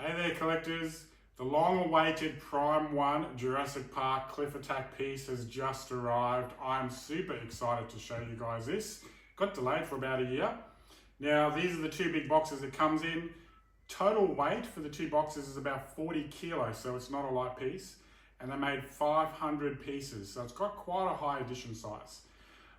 Hey there collectors, the long-awaited Prime 1 Jurassic Park Cliff Attack piece has just arrived. I'm super excited to show you guys this. Got delayed for about a year. Now these are the two big boxes it comes in. Total weight for the two boxes is about 40 kilos, so it's not a light piece. And they made 500 pieces, so it's got quite a high edition size.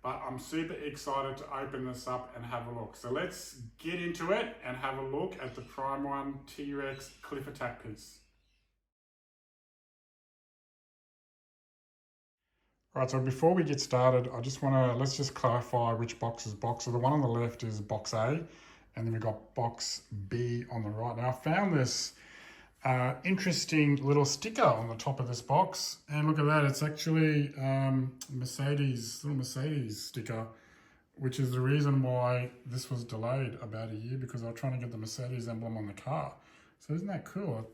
But I'm super excited to open this up and have a look. So let's get into it and have a look at the Prime 1 T-Rex Cliff Attack piece. Right, so before we get started, let's just clarify which box is box. So the one on the left is box A, and then we've got box B on the right. Now I found this interesting little sticker on the top of this box, and look at that, it's actually little Mercedes sticker, which is the reason why this was delayed about a year, because I was trying to get the Mercedes emblem on the car. So isn't that cool?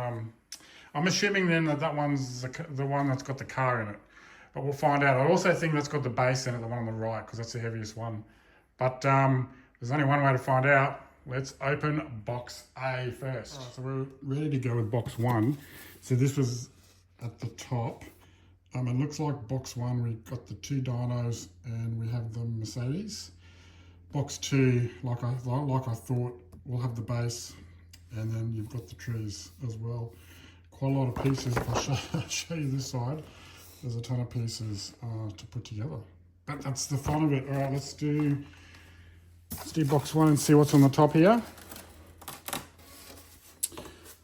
I'm assuming then that one's the one that's got the car in it, but we'll find out. I also think that's got the base in it, the one on the right, because that's the heaviest one. But there's only one way to find out. Let's open box A first. Right, so we're ready to go with box 1. So this was at the top. It looks like box 1, we've got the two dinos and we have the Mercedes. Box 2, like I thought, we'll have the base, and then you've got the trees as well. Quite a lot of pieces. If I show you this side, there's a ton of pieces to put together. But that's the fun of it. All right, let's do box 1 and see what's on the top here.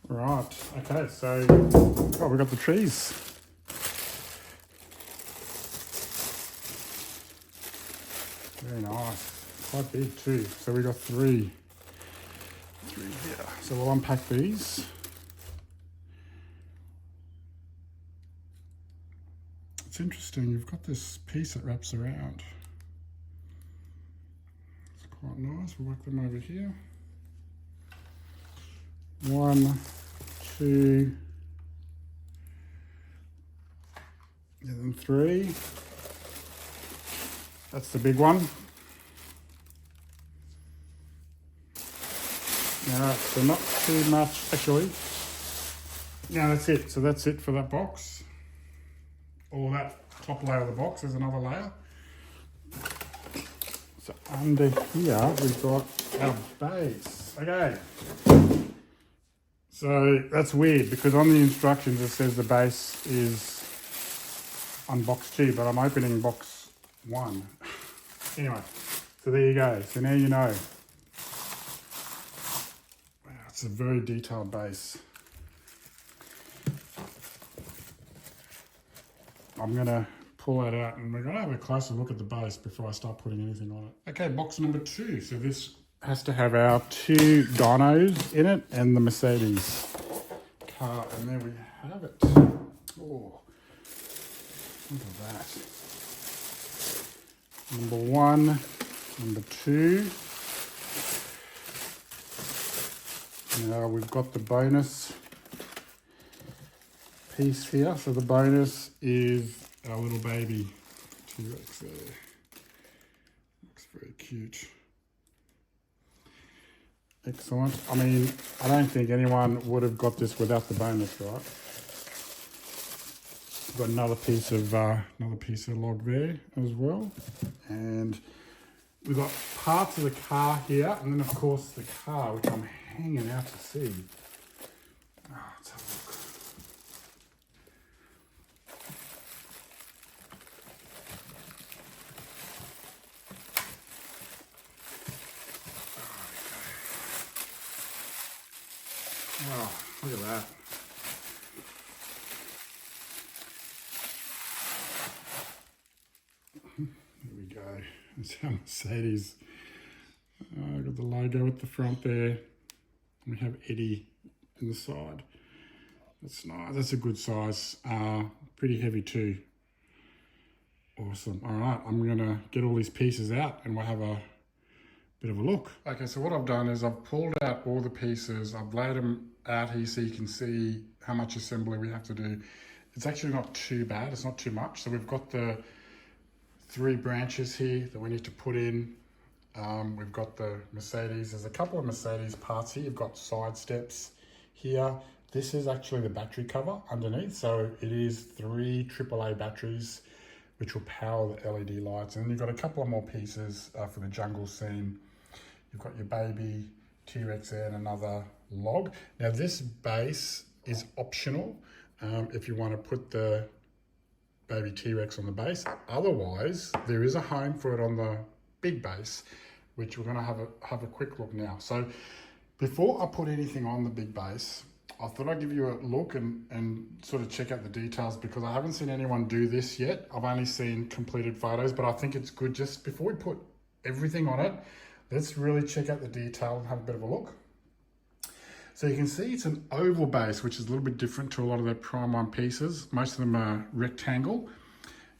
Right, okay, so we've got the trees. Very nice, quite big too. So we got three here. So we'll unpack these. It's interesting, you've got this piece that wraps around. Quite nice. We'll work them over here. 1, 2, and then 3. That's the big one. Alright, so not too much actually. Now that's it. So that's it for that box. Or that top layer of the box. There's another layer. So under here, we've got our base. Okay. So that's weird, because on the instructions it says the base is on box 2, but I'm opening box 1. Anyway, so there you go. So now you know. Wow, it's a very detailed base. I'm going to pull that out and we're going to have a closer look at the base before I start putting anything on it. Okay, box number 2. So this has to have our two dinos in it and the Mercedes car, and there we have it. Oh, look at that. Number 1, number 2. Now we've got the bonus piece here. So the bonus is our little baby T-Rex there. Looks very cute. Excellent. I mean, I don't think anyone would have got this without the bonus, right? We've got another piece of log there as well, and we've got parts of the car here, and then of course the car, which I'm hanging out to see. Oh, let's have a look. Oh, look at that. There we go. That's our Mercedes. Got the logo at the front there. We have Eddie in the side. That's nice. That's a good size. Pretty heavy too. Awesome. All right, I'm going to get all these pieces out and we'll have a bit of a look. Okay, so what I've done is I've pulled out all the pieces. I've laid them out here so you can see how much assembly we have to do. It's actually not too bad. It's not too much. So we've got the 3 branches here that we need to put in. We've got the Mercedes. There's a couple of Mercedes parts here. You've got side steps here. This is actually the battery cover underneath. So it is 3 AAA batteries, which will power the LED lights. And then you've got a couple of more pieces for the jungle scene. You've got your baby T-Rex there and another log. Now this base is optional if you want to put the baby T-Rex on the base. Otherwise, there is a home for it on the big base, which we're going to have a quick look now. So before I put anything on the big base, I thought I'd give you a look and sort of check out the details, because I haven't seen anyone do this yet. I've only seen completed photos, but I think it's good just before we put everything on it, let's really check out the detail and have a bit of a look. So you can see it's an oval base, which is a little bit different to a lot of the Prime 1 pieces. Most of them are rectangle.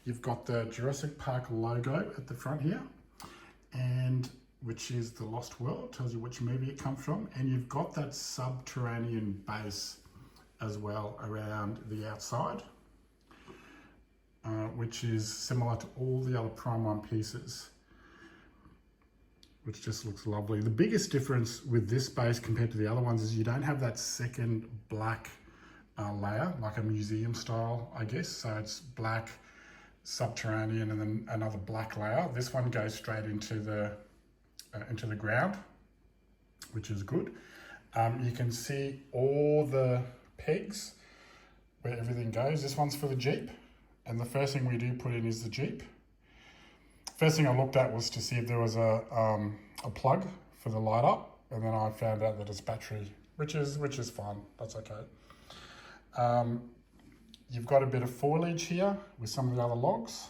You've got the Jurassic Park logo at the front here, and which is the Lost World, tells you which movie it comes from. And you've got that subterranean base as well around the outside, which is similar to all the other Prime 1 pieces, which just looks lovely. The biggest difference with this base compared to the other ones is you don't have that second black layer, like a museum style, I guess. So it's black, subterranean, and then another black layer. This one goes straight into the ground, which is good. You can see all the pegs where everything goes. This one's for the Jeep, and the first thing we do put in is the Jeep. First thing I looked at was to see if there was a plug for the light up, and then I found out that it's battery, which is fine. That's okay. You've got a bit of foliage here with some of the other logs,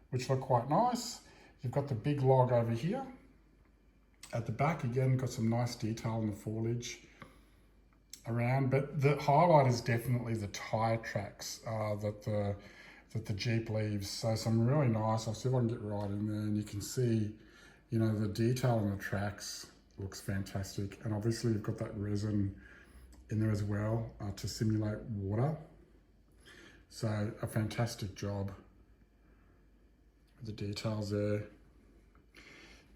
which look quite nice. You've got the big log over here. At the back, again, got some nice detail in the foliage around, but the highlight is definitely the tyre tracks that the Jeep leaves. So some really nice, I'll see if I can get right in there, and you can see, you know, the detail in the tracks looks fantastic. And obviously you've got that resin in there as well to simulate water. So a fantastic job with the details there.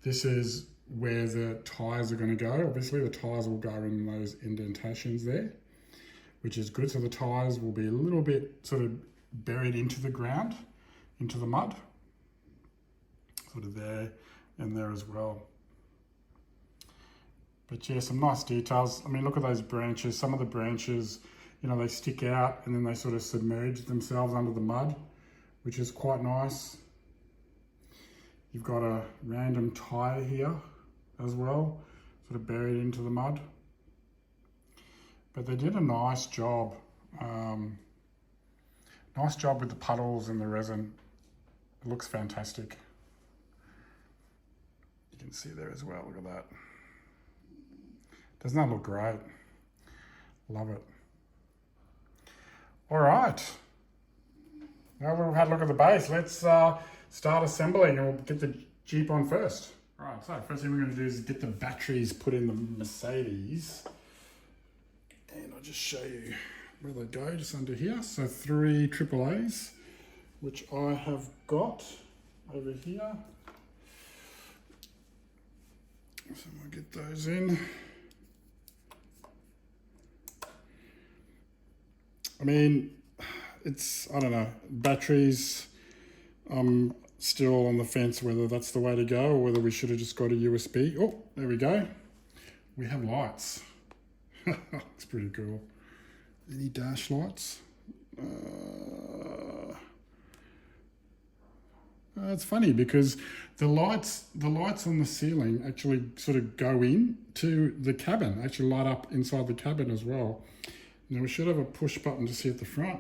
This is where the tyres are going to go. Obviously the tyres will go in those indentations there, which is good. So the tyres will be a little bit sort of buried into the ground, into the mud, sort of there and there as well. But yeah, some nice details. I mean, look at those branches. Some of the branches, you know, they stick out and then they sort of submerge themselves under the mud, which is quite nice. You've got a random tyre here as well, sort of buried into the mud. But they did a nice job. Nice job with the puddles and the resin. It looks fantastic. You can see there as well, look at that. Doesn't that look great? Love it. All right. Now we've had a look at the base, let's start assembling, and we'll get the Jeep on first. All right, so first thing we're going to do is get the batteries put in the Mercedes. And I'll just show you where they go, just under here. So 3 AAAs, which I have got over here. So I'll get those in. I mean, I don't know, batteries, I'm still on the fence whether that's the way to go or whether we should have just got a USB. Oh, there we go. We have lights. It's pretty cool. Any dash lights? It's funny because the lights on the ceiling actually sort of go in to the cabin, actually light up inside the cabin as well. Now we should have a push button to see at the front.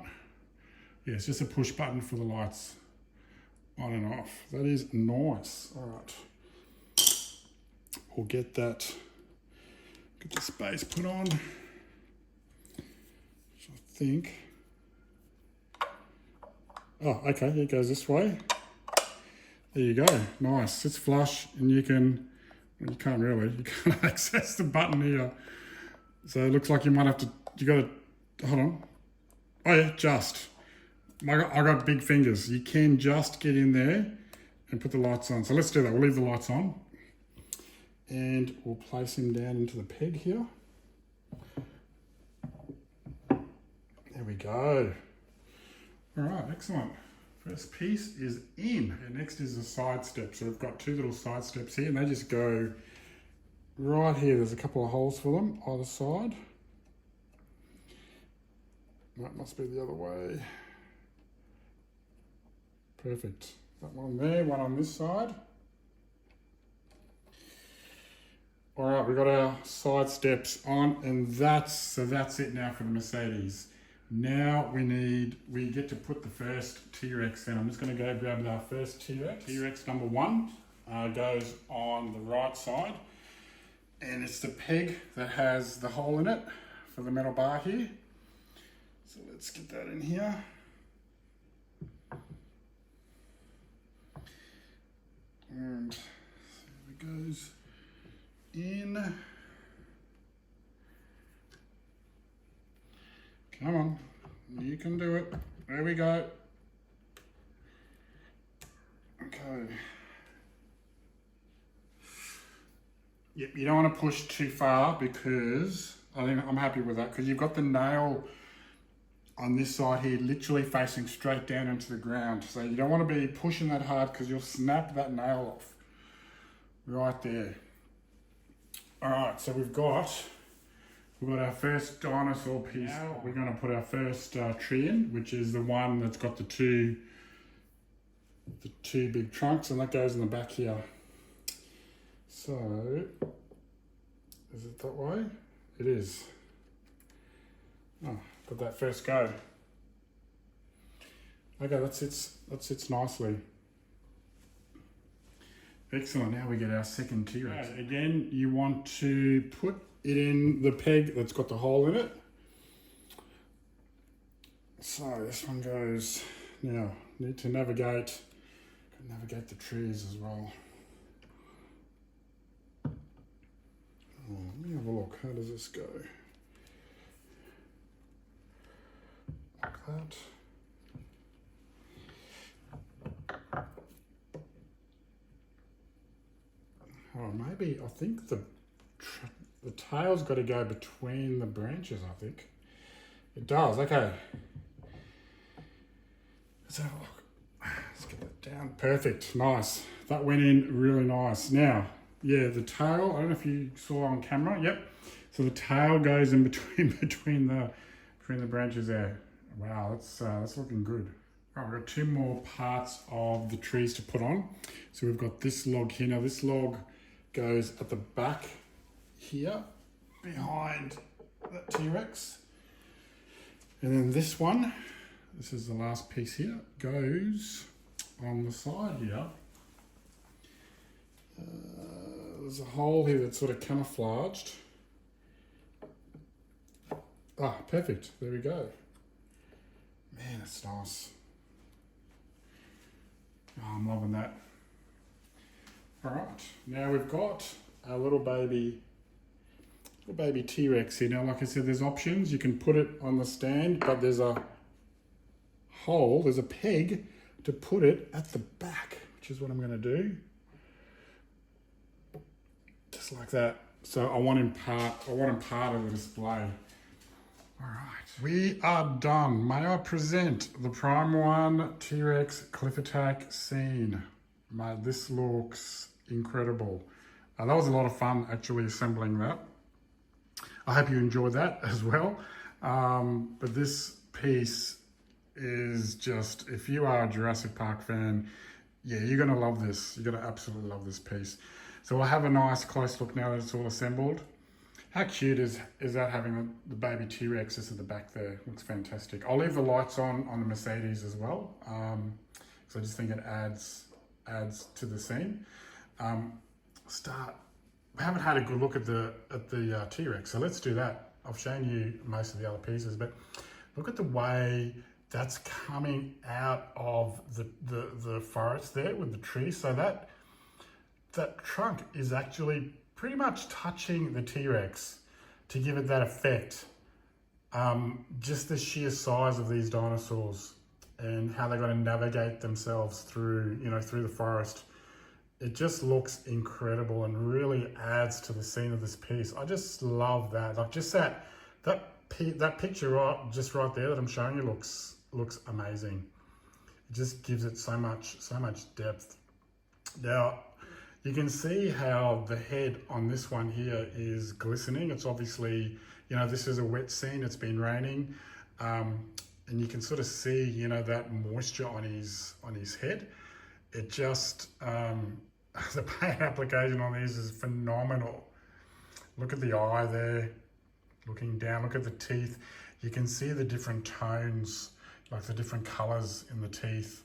Yeah, it's just a push button for the lights on and off. That is nice. All right, we'll get the space put on. So I think, oh, okay, it goes this way. There you go, nice. It's flush, and you can't access the button here. So it looks like you might have to, hold on. Oh yeah, just. I got big fingers. You can just get in there and put the lights on. So let's do that. We'll leave the lights on. And we'll place him down into the peg here. go. All right, excellent. First piece is in. And next is the side step. So we've got two little side steps here and they just go right here. There's a couple of holes for them either side. That must be the other way. Perfect. That one there, one on this side. All right, we've got our side steps on, and that's it now for the Mercedes. Now we get to put the first T-Rex in. I'm just going to go grab our first T-Rex. T-Rex number one goes on the right side, and it's the peg that has the hole in it for the metal bar here. So let's get that in here. And there it goes in. Come on, you can do it. There we go. Okay. Yep, you don't want to push too far because I think I'm happy with that because you've got the nail on this side here literally facing straight down into the ground. So you don't want to be pushing that hard because you'll snap that nail off right there. All right, so we've got our first dinosaur piece. Now we're going to put our first tree in, which is the one that's got the two big trunks, and that goes in the back here. So, is it that way? It is. Oh, got that first go. Okay, that sits nicely. Excellent, now we get our second T-Rex. Right, again, you want to put it in the peg that's got the hole in it. So this one goes, now, need to navigate the trees as well. Oh, let me have a look, how does this go? Like that. Oh, maybe, I think the tail's got to go between the branches, I think. It does, okay. Let's have a look. Let's get that down. Perfect, nice. That went in really nice. Now, yeah, the tail, I don't know if you saw on camera, yep. So the tail goes in between the branches there. Wow, that's looking good. All right, we've got two more parts of the trees to put on. So we've got this log here. Now this log goes at the back here, behind that T-Rex. And then this one, this is the last piece here, goes on the side here. There's a hole here that's sort of camouflaged. Ah, perfect, there we go. Man, that's nice. Oh, I'm loving that. All right, now we've got our little baby T-Rex here. Now, like I said, there's options. You can put it on the stand, but there's a hole, there's a peg to put it at the back, which is what I'm gonna do. Just like that. So I want him part of the display. All right, we are done. May I present the Prime 1 T-Rex Cliff Attack scene. Mate, this looks incredible. That was a lot of fun actually assembling that. I hope you enjoyed that as well. But this piece is just, if you are a Jurassic Park fan, yeah, you're gonna love this. You're gonna absolutely love this piece. So we'll have a nice close look now that it's all assembled. How cute is that having the baby T-Rex just at the back there? Looks fantastic. I'll leave the lights on the Mercedes as well. So I just think it adds to the scene. We haven't had a good look at the T-Rex, so let's do that. I've shown you most of the other pieces, but look at the way that's coming out of the forest there with the tree. So that trunk is actually pretty much touching the T-Rex to give it that effect. Just the sheer size of these dinosaurs and how they're going to navigate themselves through the forest. It just looks incredible and really adds to the scene of this piece. I just love that. Like just that that picture right there that I'm showing you looks amazing. It just gives it so much depth. Now, you can see how the head on this one here is glistening. It's obviously, you know, this is a wet scene. It's been raining, and you can sort of see, you know, that moisture on his head. It just the paint application on these is phenomenal. Look at the eye there, looking down. Look at the teeth. You can see the different tones, like the different colors in the teeth.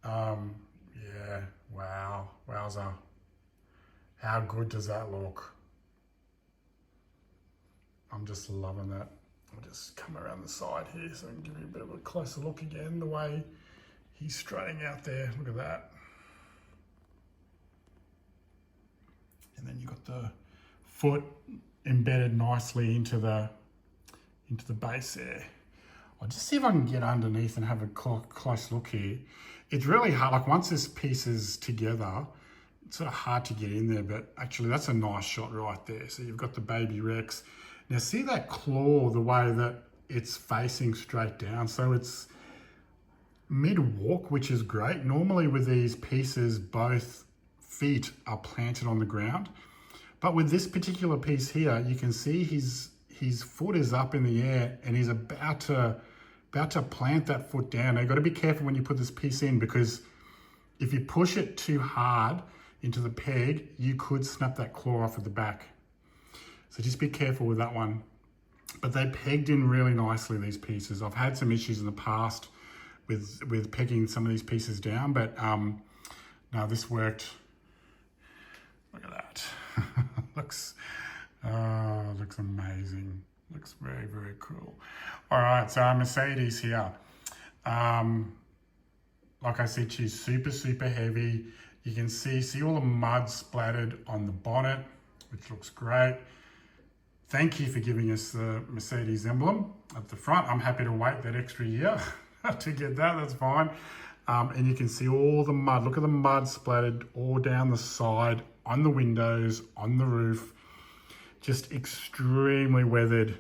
Yeah, wow, wowza. How good does that look? I'm just loving that. I'll just come around the side here so I can give you a bit of a closer look again, the way he's strutting out there. Look at that. And then you've got the foot embedded nicely into the base there. I'll just see if I can get underneath and have a close look here. It's really hard, like once this piece is together, it's sort of hard to get in there, but actually that's a nice shot right there. So you've got the baby Rex. Now see that claw, the way that it's facing straight down. So it's mid-walk, which is great. Normally with these pieces, both feet are planted on the ground. But with this particular piece here, you can see his foot is up in the air and he's about to plant that foot down. Now you've got to be careful when you put this piece in, because if you push it too hard into the peg, you could snap that claw off at the back. So just be careful with that one. But they pegged in really nicely, these pieces. I've had some issues in the past with pegging some of these pieces down, but no, this worked. Look at that. looks amazing. Looks very, very cool. All right, so our Mercedes here. Like I said, she's super, super heavy. You can see all the mud splattered on the bonnet, which looks great. Thank you for giving us the Mercedes emblem at the front. I'm happy to wait that extra year to get that, that's fine. And you can see all the mud. Look at the mud splattered all down the side, on the windows, on the roof. Just extremely weathered.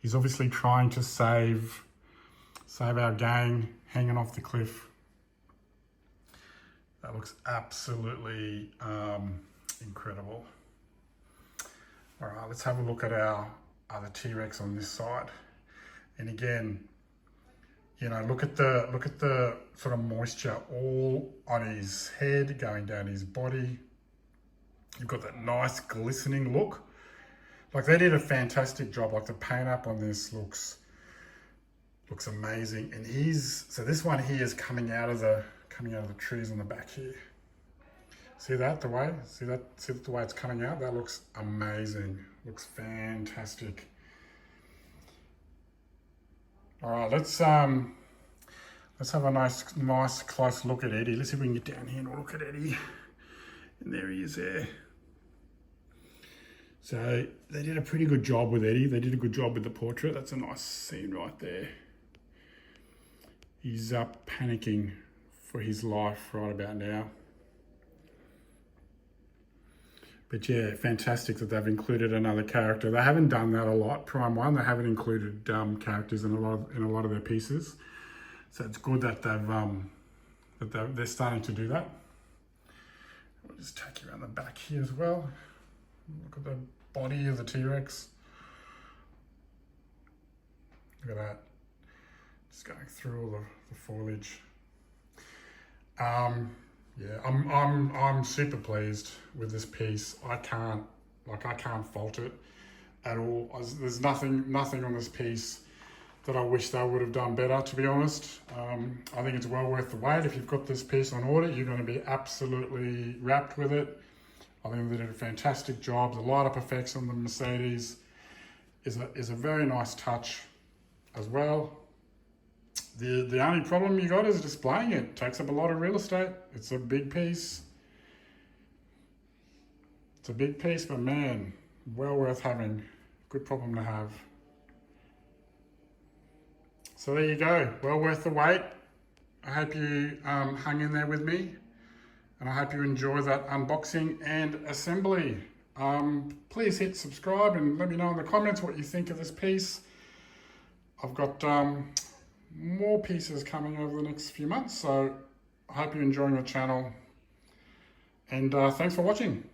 He's obviously trying to save our gang hanging off the cliff. That looks absolutely incredible. All right, let's have a look at our other T-Rex on this side. And again, you know, look at the sort of moisture all on his head, going down his body. You've got that nice glistening look. Like they did a fantastic job. Like the paint up on this looks amazing. And so this one here is coming out of the trees on the back here. See that, the way? See the way it's coming out? That looks amazing. Looks fantastic. All right, let's have a nice close look at Eddie. Let's see if we can get down here and look at Eddie. And there he is there. So they did a pretty good job with Eddie. They did a good job with the portrait. That's a nice scene right there. He's up panicking for his life right about now. But yeah, fantastic that they've included another character. They haven't done that a lot. Prime 1, they haven't included characters in a lot of their pieces. So it's good that they're starting to do that. We'll just take you around the back here as well. Look at the body of the T-Rex. Look at that. Just going through all the foliage. Yeah, I'm super pleased with this piece. I can't fault it at all. There's nothing on this piece that I wish they would have done better, to be honest. I think it's well worth the wait. If you've got this piece on order, you're going to be absolutely wrapped with it. I think they did a fantastic job. The light-up effects on the Mercedes is a very nice touch as well. The only problem you got is displaying it. It takes up a lot of real estate. It's a big piece. It's a big piece, but man, well worth having. Good problem to have. So there you go. Well worth the wait. I hope you hung in there with me. And I hope you enjoy that unboxing and assembly. Please hit subscribe and let me know in the comments what you think of this piece. I've got more pieces coming over the next few months, so I hope you're enjoying the channel, and thanks for watching.